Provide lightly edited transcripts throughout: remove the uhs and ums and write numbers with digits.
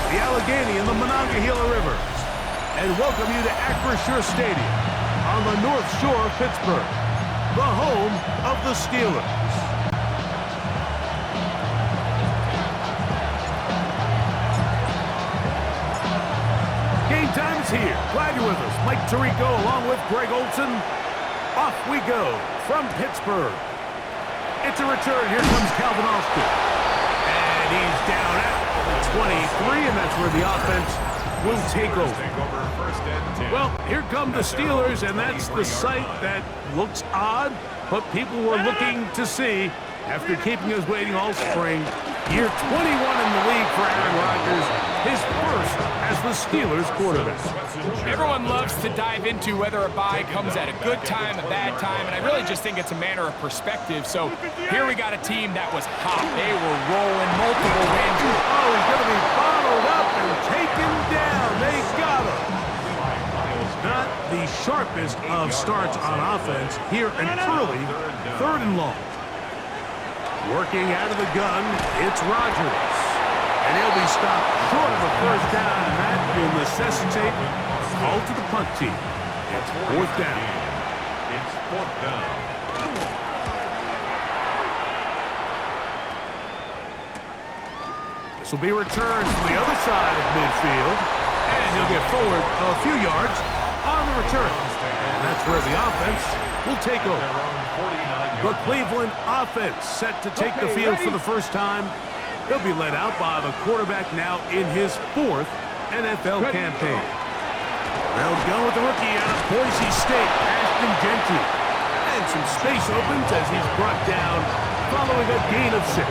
the Allegheny and the Monongahela Rivers, and welcome you to Acrisure Stadium on the North Shore of Pittsburgh, the home of the Steelers. Game time is here. Glad you're with us. Mike Tirico along with Greg Olson. Off we go from Pittsburgh. It's a return. Here comes Calvin Austin. And he's down at the 23, and that's where the offense will take over. Well, here come the Steelers, and that's the sight that looks odd, but people were looking to see after keeping us waiting all spring. Year 21 in the league for Aaron Rodgers, his first as the Steelers quarterback. Everyone loves to dive into whether a bye comes at a good time, a bad time, and I really just think it's a matter of perspective. So here we got a team that was hot. They were rolling, multiple wins. Oh, he's going to be bottled up and taken down. They got him. Not the sharpest of starts on offense here in early 3rd and long. Working out of the gun, it's Rodgers. And he'll be stopped short of a first down, and that will necessitate a call to the punt team. It's 4th down. It's 4th down. This will be returned from the other side of midfield, and he'll get forward a few yards on the return. And that's where the offense will take over. The Cleveland offense set to take the field for the first time. They'll be led out by the quarterback now in his 4th NFL campaign. They'll go with the rookie out of Boise State, Ashton Jeanty. And some space opens as he's brought down following a gain of 6.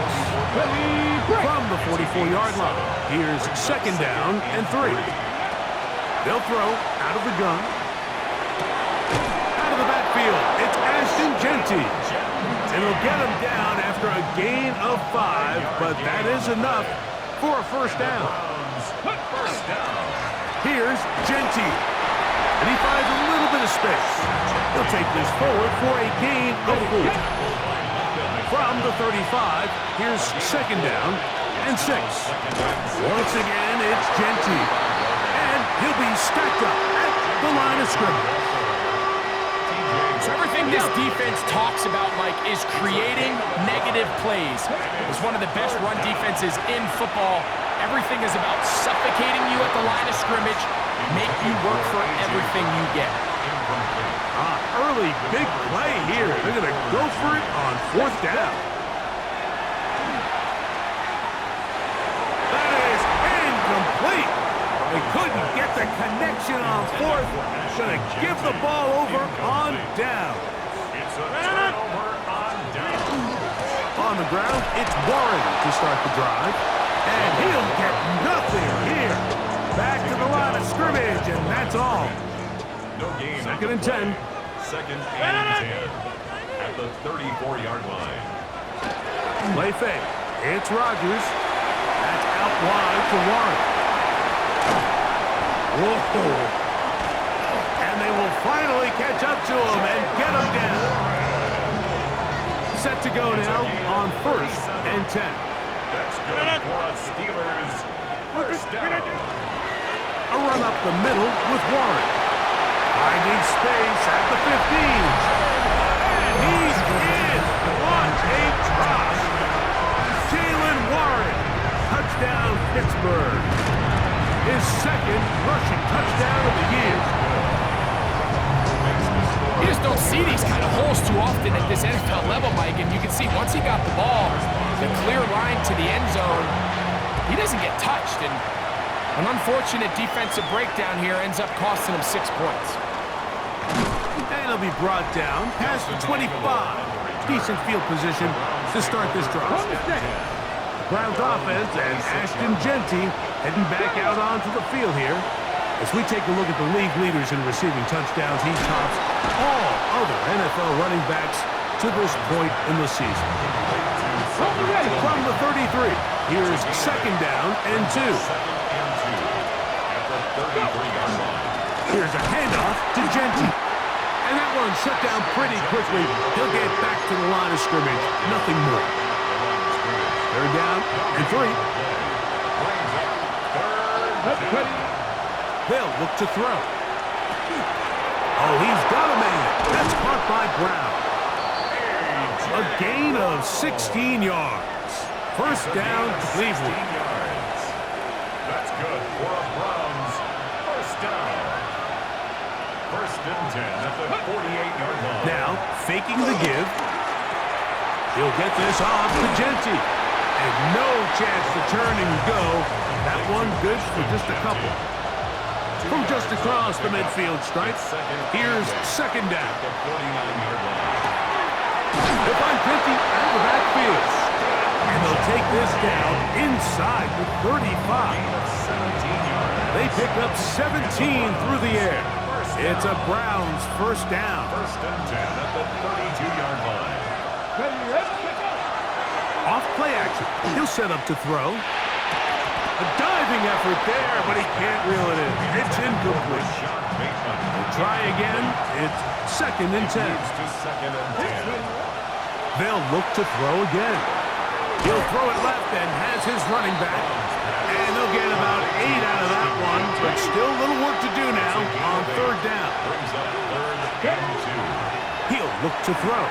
From the 44-yard line, here's 2nd down and 3. They'll throw out of the gun. Out of the backfield, it's Ashton Jeanty. And he'll get him down after a gain of 5, but that is enough for a first down. Here's Jeanty, and he finds a little bit of space. He'll take this forward for a gain of 4. From the 35, here's 2nd down and 6. Once again, it's Jeanty, and he'll be stacked up at the line of scrimmage. So everything this defense talks about, Mike, is creating negative plays. It's one of the best run defenses in football. Everything is about suffocating you at the line of scrimmage, make you work for everything you get. Early big play here. They're going to go for it on 4th down. That is incomplete. They couldn't get the connection on 4th. Going to give the ball over on down. It's a turnover on down. On the ground, it's Warren to start the drive. And he'll get nothing here. Back to the line of scrimmage, and that's all. No gain. 2nd and 10. 2nd and 10 at the 34-yard line. Play fake. It's Rodgers. That's out wide to Warren. Whoa. And they will finally catch up to him and get him down. Set to go now on 1st and 10. That's good for a Steelers first down. A run up the middle with Warren. Finding space at the 15. And he's in. What a drop. Jalen Warren. Touchdown, Pittsburgh. His 2nd rushing touchdown of the year. You just don't see these kind of holes too often at this NFL level, Mike, and you can see once he got the ball, the clear line to the end zone, he doesn't get touched, and an unfortunate defensive breakdown here ends up costing him 6 points. And he'll be brought down past the 25. Decent field position to start this drive. Browns offense and Ashton Jeanty heading back out onto the field here. As we take a look at the league leaders in receiving touchdowns, he tops all other NFL running backs to this point in the season. From the 33, here's 2nd down and 2. Here's a handoff to Jeanty. And that one shut down pretty quickly. He'll get back to the line of scrimmage. Nothing more. 3rd down and 3. They'll look to throw. Oh, he's got a man. That's caught by Brown. A gain of 16 yards. First down, Cleveland. That's good for a Browns first down. First and 10 at the 48-yard line. Now, faking the give. He'll get this off to Genty. And no chance to turn and go. That one good for just a couple. From just across the midfield stripe, here's second down. The 49-yard line. They'll find Genty out of the backfield. And they'll take this down inside the 35. They pick up 17 through the air. It's a Browns first down. First and 10 at the 32-yard line. Off play action. He'll set up to throw. A diving effort there, but he can't reel it in. It's incomplete. They'll try again. It's second and 10. To second and 10. They'll look to throw again. He'll throw it left and has his running back. And they'll get about 8 out of that one, but still a little work to do now on third down. Brings up third and 2. He'll look to throw.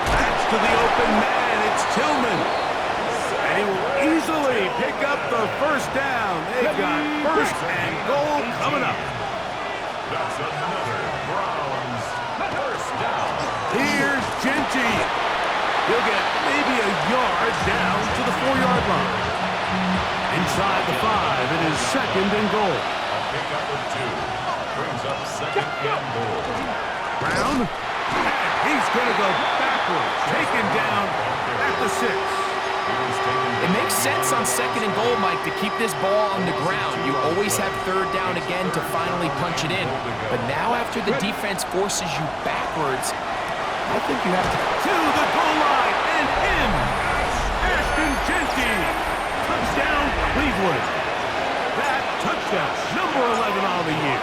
That's to the open man. It's Tillman. And he will easily pick up the first down. They've got first and goal coming up. That's another Browns first down. Here's Genty. He'll get maybe a yard down to the 4-yard line. Inside the 5, it is second and goal. A pickup of 2. Brings up second and goal. Brown. And he's going to go backwards. Taken down at the 6. It makes sense on second and goal, Mike, to keep this ball on the ground. You always have third down again to finally punch it in. But now after the defense forces you backwards, I think you have to the goal line and in. Ashton Genty. Touchdown, Cleveland. That touchdown, number 11 on the year.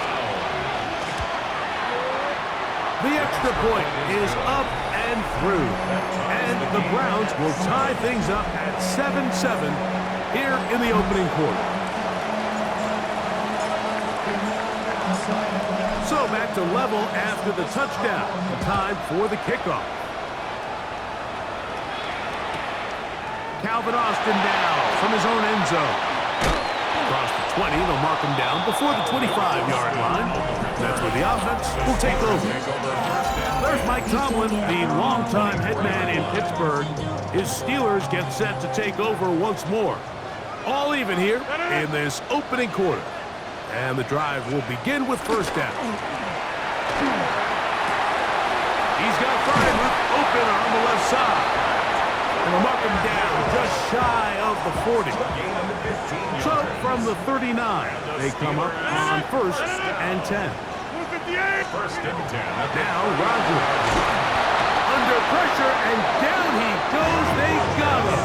The extra point is up and through. And the Browns will tie things up at 7-7 here in the opening quarter. So back to level after the touchdown. Time for the kickoff. Calvin Austin down from his own end zone. Across the 20, they'll mark him down before the 25-yard line. That's where the offense will take over. There's Mike Tomlin, the longtime head man in Pittsburgh. His Steelers get set to take over once more. All even here in this opening quarter. And the drive will begin with first down. He's got Fryman open on the left side. And they'll mark him down just shy of the 40. So from the 39, they come up on first and 10. First and 10. Now Rodgers. Under pressure, and down he goes. They got him.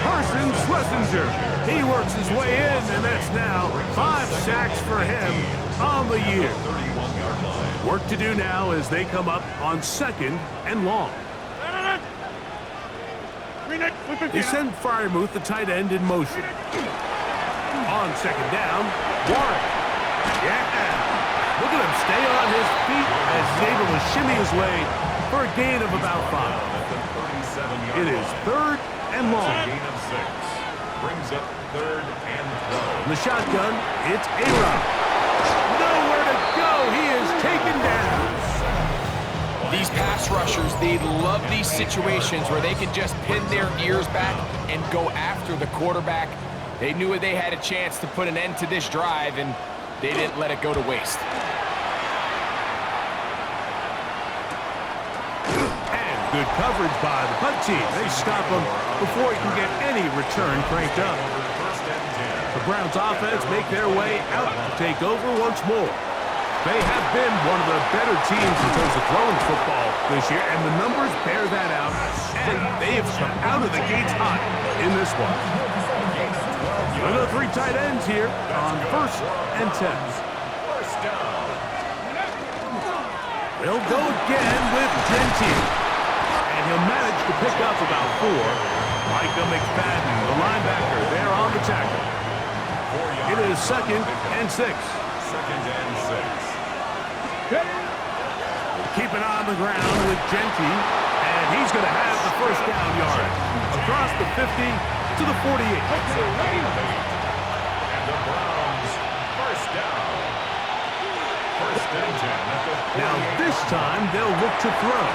Carson Schlesinger. He works his way in, and that's now 5 sacks for him on the year. 31-yard line. Work to do now as they come up on second and long. They send Freiermuth, the tight end, in motion. On second down, Warren. Yeah. Look at him stay on his feet as he's able to shimmy his way for a gain of about 5. It is third and long. Gain of 6. Brings up third and In 12. the shotgun, it's A-Rod. Nowhere to go. He is taken down. These pass rushers, they love these situations where they can just pin their ears back and go after the quarterback. They knew they had a chance to put an end to this drive, and they didn't let it go to waste. And good coverage by the punt team. They stop him before he can get any return cranked up. First and 10. The Browns offense make their way out to take over once more. They have been one of the better teams in terms of throwing football this year, and the numbers bear that out, and they have come out of the gates hot in this one. Look at the 3 tight ends here on first and 10. First down. They'll go again with Genty, and he'll manage to pick up about 4. Micah McFadden, the linebacker, there on the tackle. second and 6. Second and 6. Keep it on the ground with Genty, and he's going to have the first down yard across the 50 to the 48. And the Browns, first down. First and 10 at the 48. Now this time they'll look to throw.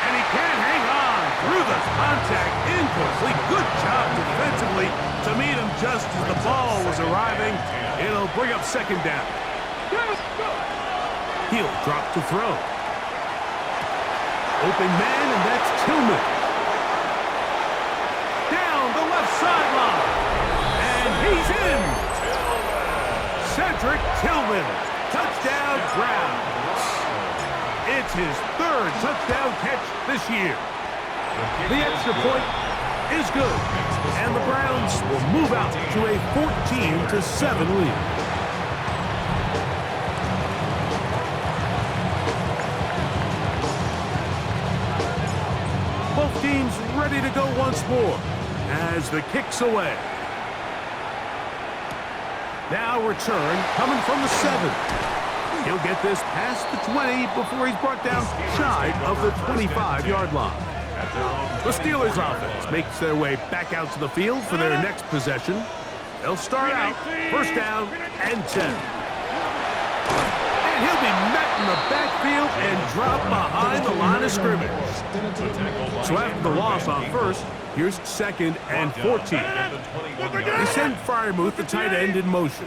And he can't hang on through the contact. Incomplete. Good job defensively to meet him just as the ball was arriving. It'll bring up second down. He'll drop to throw. Open man, and that's Tillman. Down the left sideline. And he's in. Cedric Tillman. Touchdown Browns. It's his third touchdown catch this year. The extra point is good, and the Browns will move out to a 14-7 lead. Both teams ready to go once more as the kick's away. Now return coming from the 7. He'll get this past the 20 before he's brought down shy of the 25-yard line. The Steelers offense makes their way back out to the field for their next possession. They'll start out first down and 10. And he'll be met in the backfield and dropped behind the line of scrimmage. So after the loss on first, here's second and 14. They send Freiermuth, the tight end, in motion.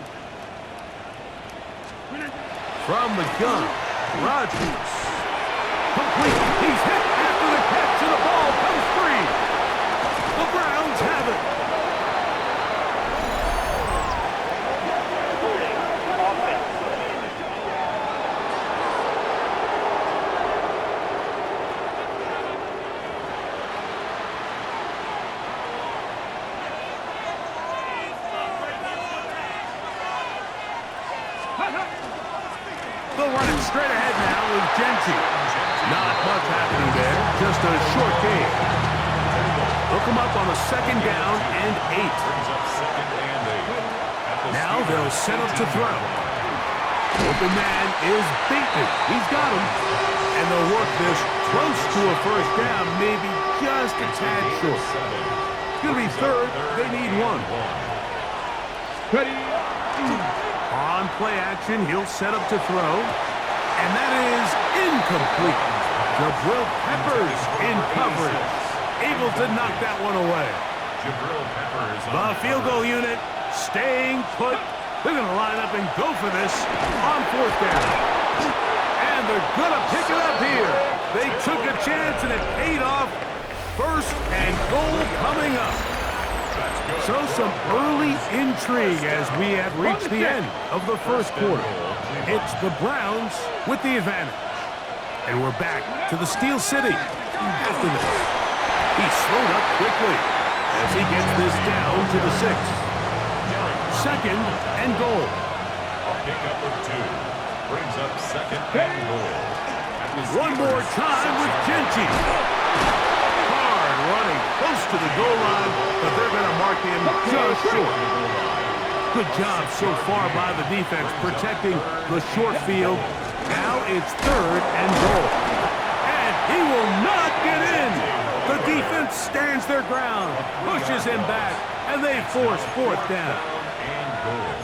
From the gun, Rodgers. Complete. He's hit after the catch, and the ball comes free. The Browns have it. They'll run it straight ahead now with Genty. Not much happening there, just a short game. They'll come up on a second down and 8. Now they'll set up to throw. Open man is beaten. He's got him. And they'll work this close to a first down, maybe just a tad short. It's going to be third. They need one. Ready. On play action, he'll set up to throw. And that is incomplete. Jabril Peppers in coverage. Able to knock that one away. The field goal unit staying put. They're going to line up and go for this on fourth down. And they're going to pick it up here. They took a chance and it paid off. First and goal coming up. So some early intrigue as we have reached the end of the first quarter. It's the Browns with the advantage. And we're back to the Steel City after this. He slowed up quickly as he gets this down to the 6. Second and goal. A pickup of 2. Brings up second and goal. One more time with Genty. Hard running close to the goal line, but they're going to mark him just short. Good job so far by the defense protecting the short field. Now it's third and goal. And he will not get in. The defense stands their ground, pushes him back, and they force fourth down.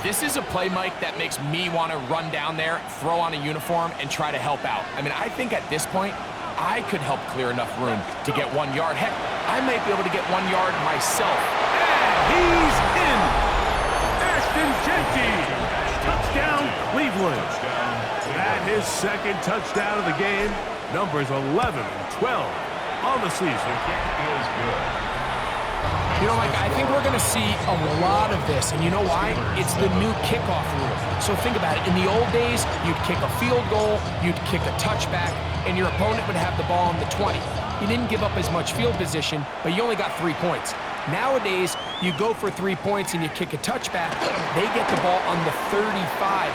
This is a play, Mike, that makes me want to run down there, throw on a uniform, and try to help out. I mean, I think at this point, I could help clear enough room to get 1 yard. Heck, I might be able to get 1 yard myself. And he's in. Ashton Genty. Touchdown, Cleveland. At his second touchdown of the game, numbers 11 and 12 on the season. You know, Mike, I think we're going to see a lot of this, and you know why? It's the new kickoff rule. So think about it. In the old days, you'd kick a field goal, you'd kick a touchback, and your opponent would have the ball on the 20. You didn't give up as much field position, but you only got 3 points. Nowadays, you go for 3 points and you kick a touchback, they get the ball on the 35.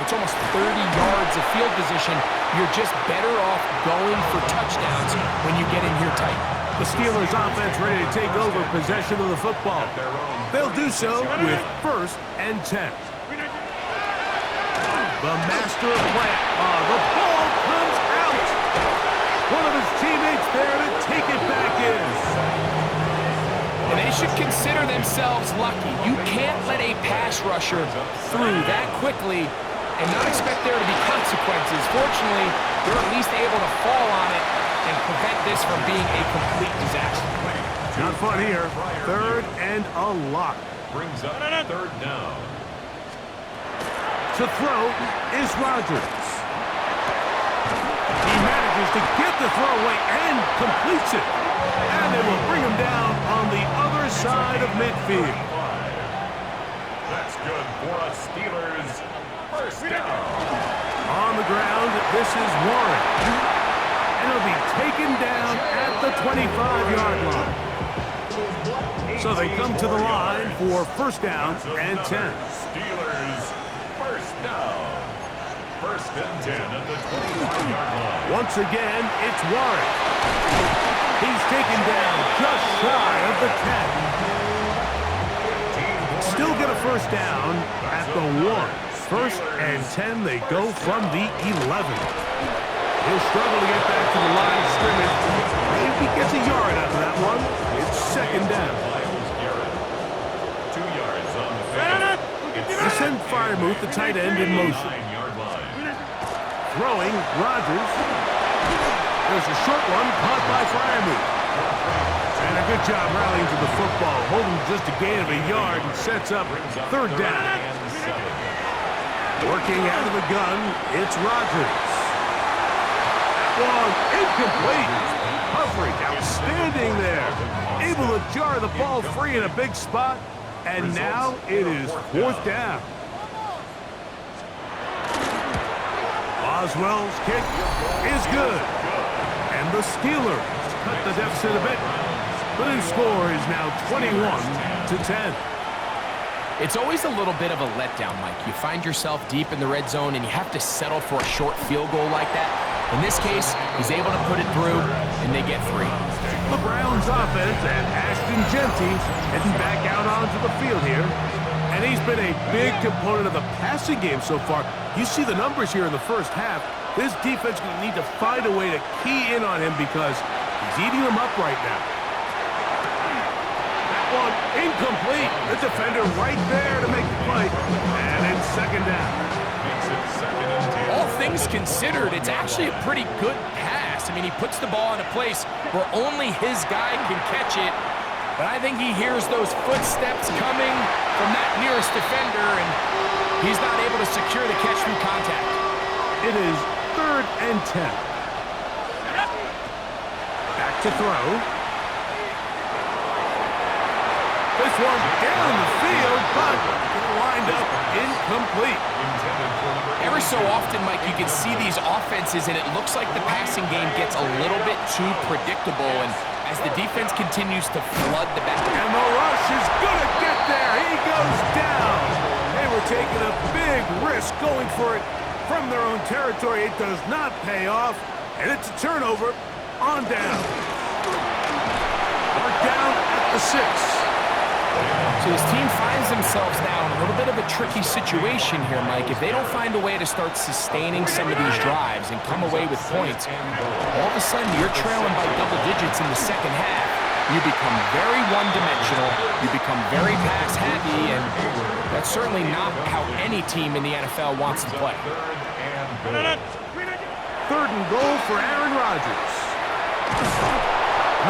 It's almost 30 yards of field position. You're just better off going for touchdowns when you get in here tight. The Steelers offense ready to take over possession of the football. They'll do so with first and 10. The master of play. The ball comes out. One of his teammates there to take it back in. And they should consider themselves lucky. You can't let a pass rusher through that quickly and not expect there to be consequences. Fortunately, they're at least able to fall on it and prevent this from being a complete disaster. Not fun here. Third and a lot. Brings up third down. To throw is Rodgers. He manages to get the throw away and completes it. And they will bring him down on the other side of midfield. That's good for a Steelers first down. On the ground, this is Warren. And he'll be taken down at the 25-yard line. So they come to the line for first down and 10. Steelers first down. First and 10 at the 25-yard line. Once again, it's Warren. He's taken down just shy of the 10. Still get a first down at the 1. First and 10, they go from the 11. He'll struggle to get back to the line of scrimmage. Maybe he gets a yard out of that one. It's second down. 2 yards on the field. They send Freiermuth, the tight end, in motion. 9-yard line. Throwing, Rodgers. There's a short one caught by Freiermuth. And a good job rallying to the football, holding just a gain of a yard and sets up third down. Working out of the gun, it's Rodgers. That one incomplete. Coverage outstanding there. Able to jar the ball free in a big spot. And now it is fourth down. Boswell's kick is good. And the Steelers cut the deficit a bit. The new score is now 21-10. It's always a little bit of a letdown, Mike. You find yourself deep in the red zone and you have to settle for a short field goal like that. In this case, he's able to put it through, and they get 3. The Browns offense and Ashton Jeanty heading back out onto the field here. And he's been a big component of the passing game so far. You see the numbers here in the first half. This defense is going to need to find a way to key in on him because he's eating them up right now. That one incomplete. The defender right there to make the play. And it's second down. Makes it second and 10. All things considered, it's actually a pretty good pass. I mean, he puts the ball in a place where only his guy can catch it. But I think he hears those footsteps coming from that nearest defender, and he's not able to secure the catch through contact. It is third and 10. Back to throw. This one down the field, but lined up incomplete. Every so often, Mike, you can see these offenses, and it looks like the passing game gets a little bit too predictable, and as the defense continues to flood the back. And the rush is going to get there. He goes down. They were taking a big risk going for it from their own territory. It does not pay off, and it's a turnover on down. We're down at the 6. So his team finds themselves now in a little bit of a tricky situation here, Mike. If they don't find a way to start sustaining some of these drives and come away with points, all of a sudden you're trailing by double digits in the second half. You become very one-dimensional, you become very pass-happy, and that's certainly not how any team in the NFL wants to play. Third and goal for Aaron Rodgers.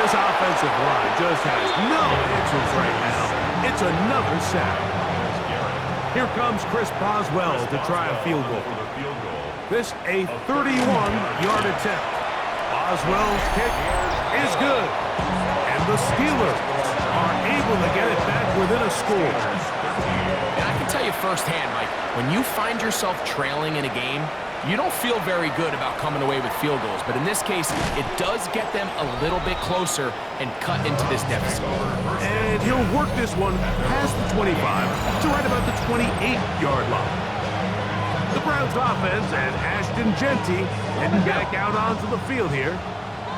This offensive line just has no answers right now. It's another sack. Here comes Chris Boswell to try a field goal. This a 31-yard attempt. Boswell's kick is good. And the Steelers are able to get it back within a score. And I can tell you firsthand, Mike, when you find yourself trailing in a game, you don't feel very good about coming away with field goals. But in this case, it does get them a little bit closer and cut into this deficit. And he'll work this one past the 25 to right about the 28-yard line. The Browns offense and Ashton Jeanty heading back out onto the field here.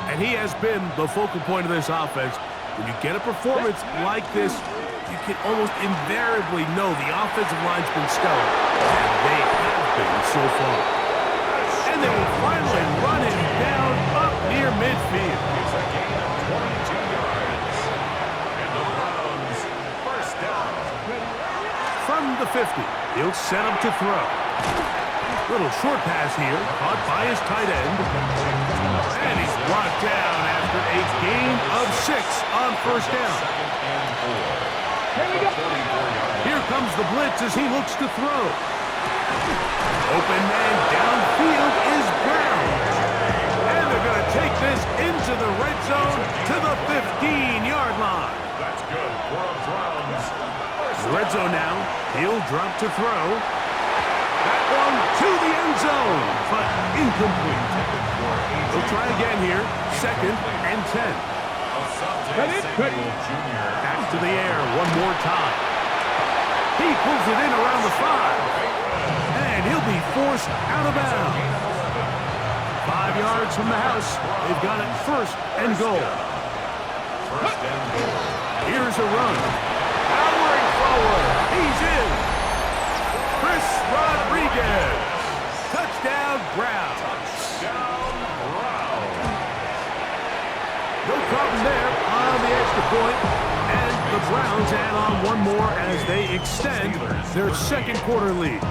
And he has been the focal point of this offense. When you get a performance like this, you can almost invariably know the offensive line's been stellar. And they have been so far. And they will finally run him down up near midfield. It's a gain of 22 yards. And the Browns, first down. From the 50, he'll set him to throw. Little short pass here, caught by his tight end. And he's brought down after a gain of 6 on first down. Here we go. Here comes the blitz as he looks to throw. Open man downfield is Brown. And they're going to take this into the red zone to the 15-yard line. That's good for a Browns. The red zone now. He'll drop to throw. That one to the end zone, but incomplete. He'll try again here. 2nd and 10. Back to the air one more time. He pulls it in around the 5. And he'll be forced out of bounds. 5 yards from the house. They've got it 1st and goal. Here's a run. Powering forward. He's in. Chris Rodriguez. Touchdown, Browns. No problem there on the extra point. And the Browns add on one more as they extend their 2nd quarter lead.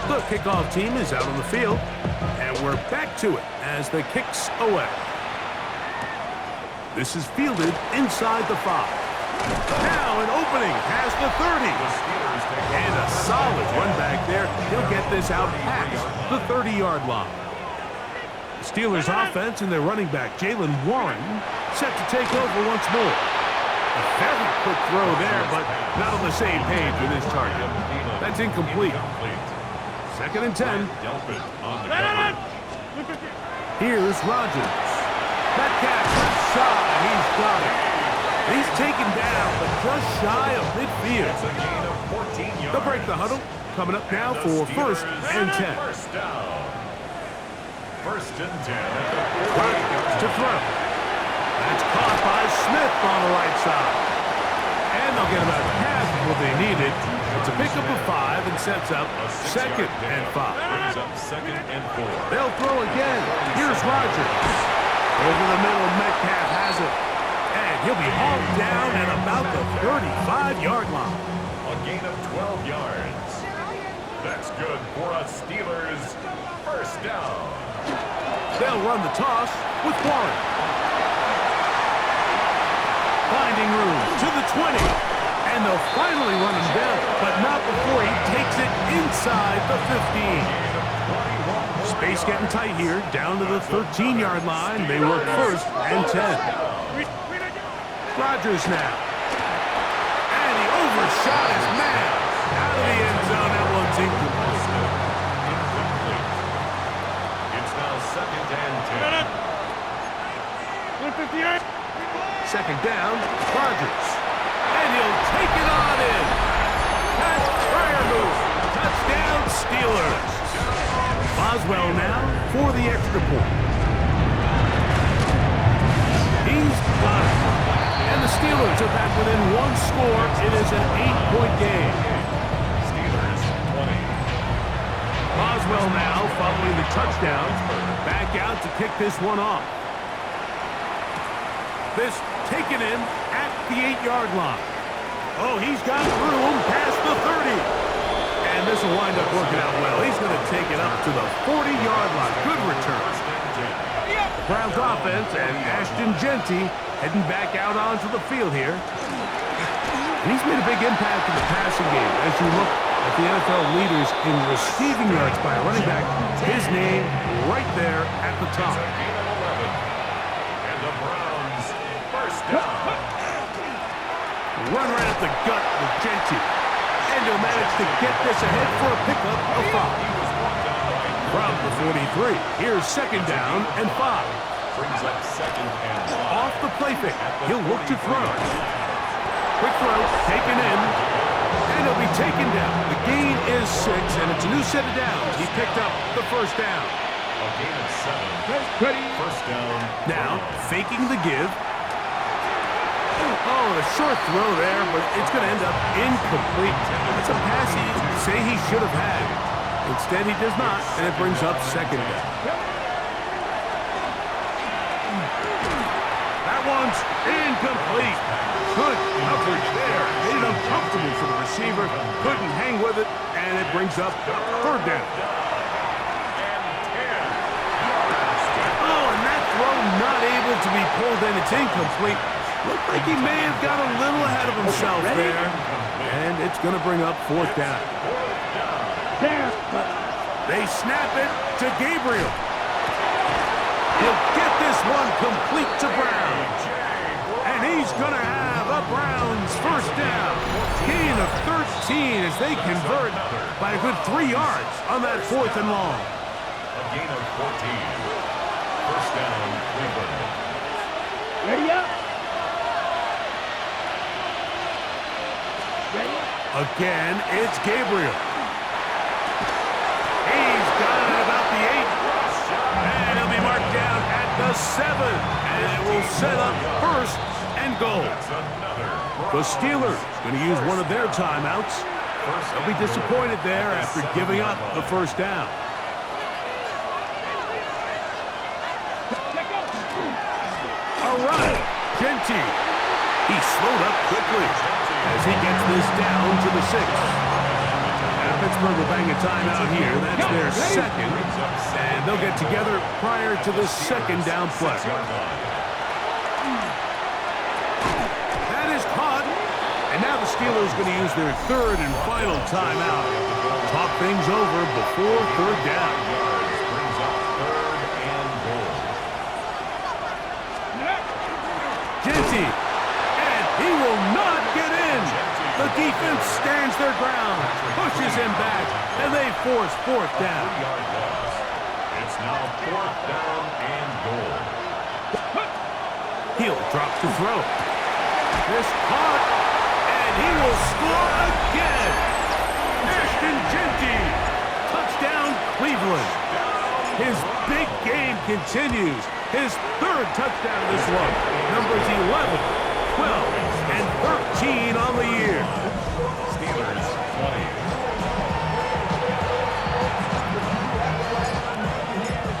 The kickoff team is out on the field, and we're back to it as the kick's away. This is fielded inside the 5. Now an opening past the 30. And a solid run back there. He'll get this out past the 30-yard line. The Steelers offense and their running back, Jaylen Warren, set to take over once more. A very quick throw there, but not on the same page with his target. That's incomplete. 2nd and 10. Here's Rodgers. Metcalf, left side. He's got it. He's taken down, but just shy of midfield. They'll break the huddle. Coming up now for 1st and 10. First and 10 at the 40. To throw. That's caught by Smith on the right side. And they'll get about half of what they needed. It's a pickup of 5 and sets up 2nd and 5. Brings up 2nd and 4. They'll throw again. Here's Rodgers. Over the middle, Metcalf has it. And he'll be hauled down at about the 35-yard line. A gain of 12 yards. That's good for a Steelers first down. They'll run the toss with Warren. Finding room to the 20. And they'll finally run him down, but not before he takes it inside the 15. Space getting tight here, down to the 13-yard line. They work 1st and 10. Rodgers now. And he overshot his man. Out of the end zone, that one's incomplete. It's now 2nd and 10. 2nd down, Rodgers. And he'll take it on in. Pat Fryer move. Touchdown, Steelers. Boswell now for the extra point. He's got it. And the Steelers are back within 1 score. It is an 8-point game. Steelers 20. Boswell now following the touchdown. Back out to kick this one off. This taken in at the 8-yard line. Oh, he's got room past the 30. And this will wind up working out well. He's going to take it up to the 40-yard line. Good return. The Browns offense and Ashton Jeanty heading back out onto the field here. And he's made a big impact in the passing game. As you look at the NFL leaders in receiving yards by a running back, his name right there at the top. And the Browns first down. Run right at the gut with Jeanty. And he'll manage to get this ahead for a pickup of 5. From the 43, here's 2nd down and 5. Brings up 2nd and 5. Off the play fake, he'll look to throw. Quick throw, taken in, and he'll be taken down. The gain is 6, and it's a new set of downs. He picked up the 1st down. A gain of 7. First down. Now, faking the give. Oh, a short throw there, but it's going to end up incomplete. That's a pass he say he should have had. Instead, he does not, and it brings up second down. That one's incomplete. Good coverage there. Made it uncomfortable for the receiver. Couldn't hang with it, and it brings up third down. Oh, and that throw not able to be pulled in. It's incomplete. Looked like he may have got a little ahead of himself there. And it's going to bring up fourth down. They snap it to Gabriel. He'll get this one complete to Brown. And he's going to have a Browns first down. Gain of 13 as they convert by a good 3 yards on that fourth and long. A gain of 14. First down, Cleveland. Ready up. Again, it's Gabriel. He's got it about the 8. And he'll be marked down at the 7. And it will set up first and goal. The Steelers going to use one of their timeouts. They'll be disappointed there after giving up the first down. All right, Genty. He slowed up quickly as he gets this down to the 6. Now Pittsburgh will bang a timeout here. That's their second. And they'll get together prior to the second down play. That is caught. And now the Steelers going to use their third and final timeout. Talk things over before third down. Genty. And he will not get in. The defense stands their ground, pushes him back, and they force fourth down. It's now fourth down and goal. He'll drop to throw. This caught, and he will score again. Ashton Genty, touchdown Cleveland. His big game continues. His third touchdown of this one. Numbers 11, 12, and 13 on the year. Steelers 20.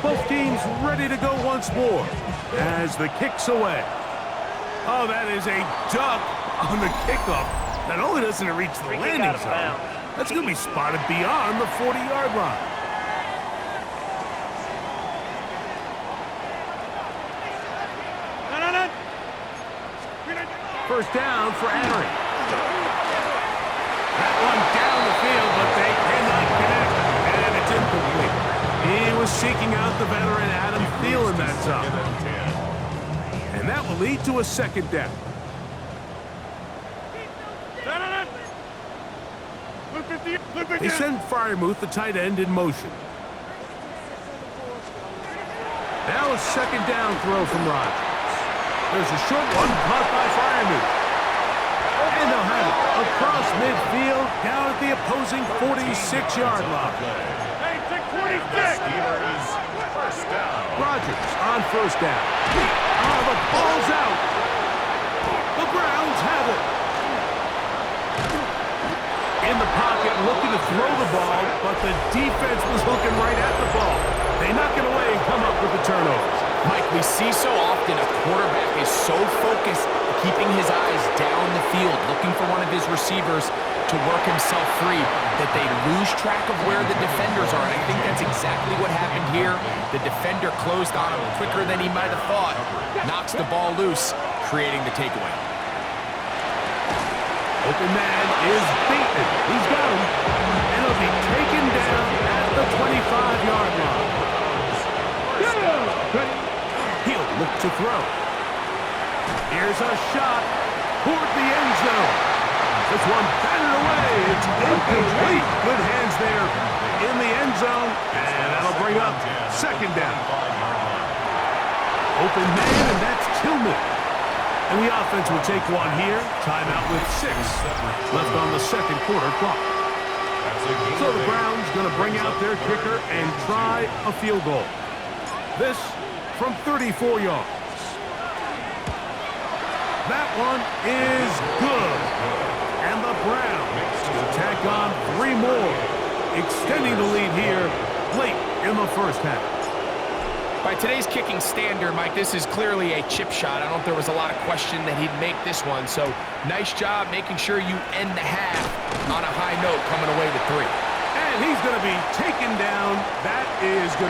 Both teams ready to go once more as the kick's away. Oh, that is a duck on the kickoff. Not only doesn't it reach the landing zone, that's going to be spotted beyond the 40-yard line. First down for Henry. That one down the field, but they cannot connect, and it's incomplete. He was seeking out the veteran Adam Thielen that time. And that will lead to a second down. They send Freiermuth, the tight end, in motion. Now a second down throw from Rodgers. There's a short one caught by Freiermuth. And they'll have it across midfield down at the opposing 46-yard line. Hey, take 46! Steelers first down. Rodgers on first down. Oh, the ball's out. The Browns have it. In the pocket, looking to throw the ball, but the defense was looking right at the ball. They knock it away and come up with the turnover. Mike, we see so often a quarterback is so focused, keeping his eyes down the field, looking for one of his receivers to work himself free, that they lose track of where the defenders are. And I think that's exactly what happened here. The defender closed on him quicker than he might have thought, knocks the ball loose, creating the takeaway. Open man is beaten. He's got him. And he'll be taken down at the 25-yard line. He'll look to throw. Here's a shot toward the end zone. This one batted away. It's incomplete. Good hands there in the end zone. And that'll bring up second down. Open man, and that's Tillman. And the offense will take one here. Timeout with 6 left on the second quarter clock. So the Browns going to bring out their kicker and try a field goal. This from 34 yards. That one is good. And the Browns tack on 3 more, extending the lead here late in the first half. By today's kicking standard, Mike, this is clearly a chip shot. I don't know if there was a lot of question that he'd make this one. So nice job making sure you end the half on a high note coming away with 3. And he's going to be taken down. That is good.